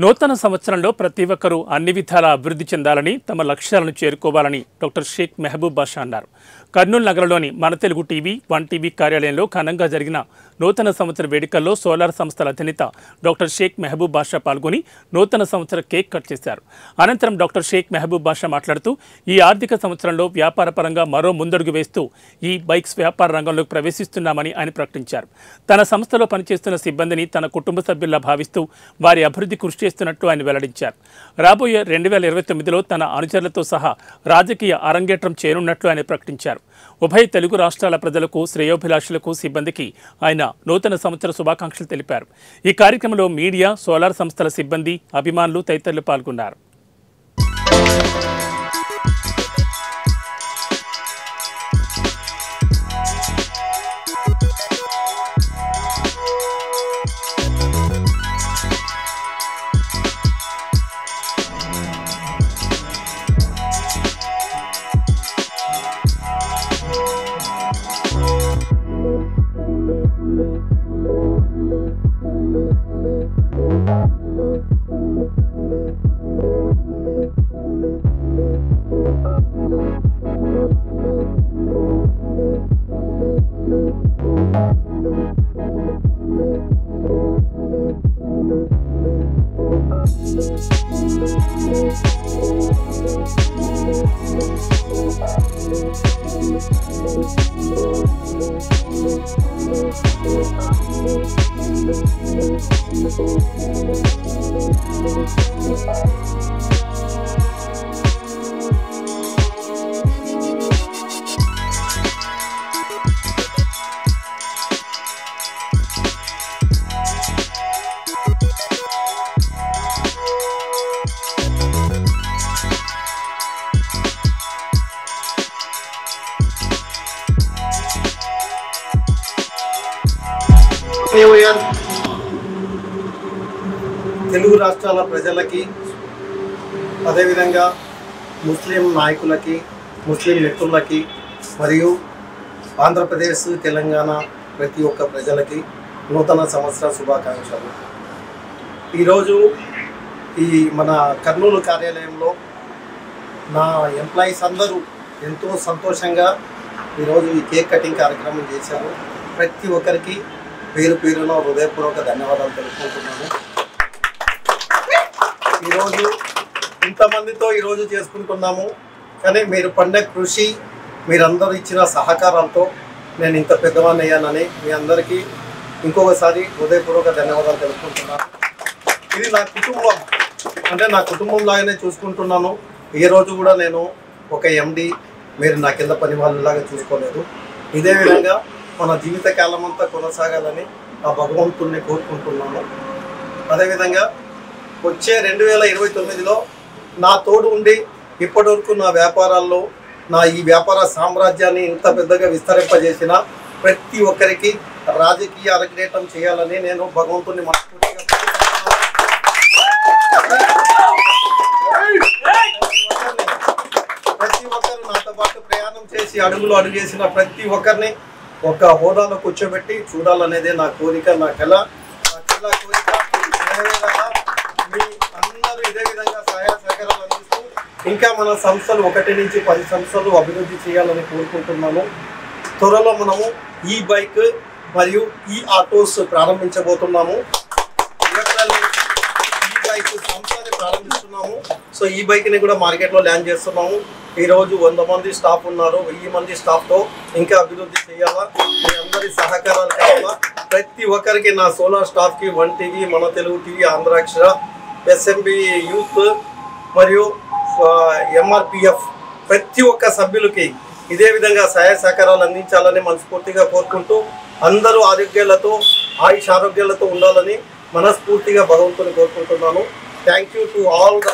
నూతన సంవత్సరంలో ప్రతి ఒక్కరూ అన్ని విధాల అభివృద్ధి చెందాలని తమ లక్ష్యాలను చేరుకోవాలని డాక్టర్ షేక్ మెహబూబ్ బాషా అన్నారు. కర్నూలు నగరంలోని మన తెలుగు టీవీ 1 టీవీ కార్యాలయంలో ఘనంగా జరిగిన నూతన సంవత్సర వేడుకల్లో సోలార్ సంస్థల అధినేత డాక్టర్ షేక్ మెహబూబ్ బాషా పాల్గొని నూతన సంవత్సర కేక్ కట్ చేశారు. అనంతరం డాక్టర్ షేక్ మెహబూబ్ బాషా మాట్లాడుతూ ఈ ఆర్థిక సంవత్సరంలో వ్యాపారపరంగా మరో ముందడుగు వేస్తూ ఈ బైక్స్ వ్యాపార రంగంలోకి ప్రవేశిస్తున్నామని ఆయన ప్రకటించారు. తన సంస్థలో పనిచేస్తున్న సిబ్బందిని తన కుటుంబ సభ్యుల్లా భావిస్తూ వారి అభివృద్ధి కృషి చేస్తున్నట్లు ఆయన వెల్లడించారు. రాబోయే 2029లో తన అనుచరులతో సహా రాజకీయ అరంగేట్రం చేయనున్నట్లు ఆయన ప్రకటించారు. ఉభయ తెలుగు రాష్ట్రాల ప్రజలకు, శ్రేయోభిలాషులకు, సిబ్బందికి ఆయన నూతన సంవత్సర శుభాకాంక్షలు తెలిపారు. ఈ కార్యక్రమంలో మీడియా, సోలార్ సంస్థల సిబ్బంది, అభిమానులు తదితరులు పాల్గొన్నారు. తెలుగు రాష్ట్రాల ప్రజలకి, అదేవిధంగా ముస్లిం నాయకులకి, ముస్లిం మిత్రులకి మరియు ఆంధ్రప్రదేశ్, తెలంగాణ ప్రతి ఒక్క ప్రజలకి నూతన సంవత్సర శుభాకాంక్షలు. ఈరోజు ఈ మన కర్నూలు కార్యాలయంలో నా ఎంప్లాయీస్ అందరూ ఎంతో సంతోషంగా ఈరోజు ఈ కేక్ కటింగ్ కార్యక్రమం చేశారు. ప్రతి ఒక్కరికి పేరు పేరున హృదయపూర్వక ధన్యవాదాలు తెలుపుకుంటున్నాను. ఈరోజు ఇంతమందితో ఈరోజు చేసుకుంటున్నాము, కానీ మీరు పడిన కృషి, మీరందరూ ఇచ్చిన సహకారాలతో నేను ఇంత పెద్దవాడిని అయ్యానని మీ అందరికీ ఇంకొకసారి హృదయపూర్వక ధన్యవాదాలు తెలుపుకుంటున్నాను. ఇది నా కుటుంబం, అంటే నా కుటుంబంలాగానే చూసుకుంటున్నాను. ఏ రోజు కూడా నేను ఒక ఎండి, మీరు నా కింద పని వాళ్ళలాగా చూసుకోలేదు. ఇదే విధంగా మన జీవిత కాలం అంతా కొనసాగాలని ఆ భగవంతుడిని కోరుకుంటున్నాను. అదేవిధంగా వచ్చే 2029లో నా తోడు ఉండి ఇప్పటివరకు నా వ్యాపారాల్లో ఈ వ్యాపార సామ్రాజ్యాన్ని ఇంత పెద్దగా విస్తరింపజేసిన ప్రతి ఒక్కరికి రాజకీయ అరంగేట్రం చేయాలని నేను భగవంతుడిని మనస్ఫూర్తిగా ప్రతి ఒక్కరు నాతో పాటు ప్రయాణం చేసి అడుగులు అడుగేసిన ప్రతి ఒక్కరిని ఒక హోదాలో కూర్చోబెట్టి చూడాలనేదే నా కోరిక, నా కళ కోరిక. మీ అందరూ ఇదే విధంగా సహాయ సహకారాలు అందిస్తూ ఇంకా మన సంస్థలు 1 నుంచి 10 సంస్థలు అభివృద్ధి చేయాలని కోరుకుంటున్నాము. త్వరలో మనము ఈ బైక్ మరియు ఈ ఆటోస్ ప్రారంభించబోతున్నాము. ఈ బైక్ సంస్థని ప్రారంభిస్తున్నాము. సో ఈ బైక్ని కూడా మార్కెట్లో లాంచ్ చేస్తున్నాము. ఈరోజు 100 మంది స్టాఫ్ ఉన్నారు. 1000 మంది స్టాఫ్తో ఇంకా అభివృద్ధి చేయాలా. మీ అందరి సహకారాలు కావాలా. ప్రతి ఒక్కరికి నా సోలార్ స్టాఫ్కి 1 టీవీ, మన Telugu TV, Andhrakshara, SMB youth మరియు ఎంఆర్పిఎఫ్ ప్రతి ఒక్క సభ్యులకి ఇదే విధంగా సహాయ సహకారాలు అందించాలని మనస్ఫూర్తిగా కోరుకుంటూ అందరూ ఆరోగ్యాలతో, ఆయుష్ ఆరోగ్యాలతో ఉండాలని మనస్ఫూర్తిగా భగవంతుని కోరుకుంటున్నాను. Thank you to all the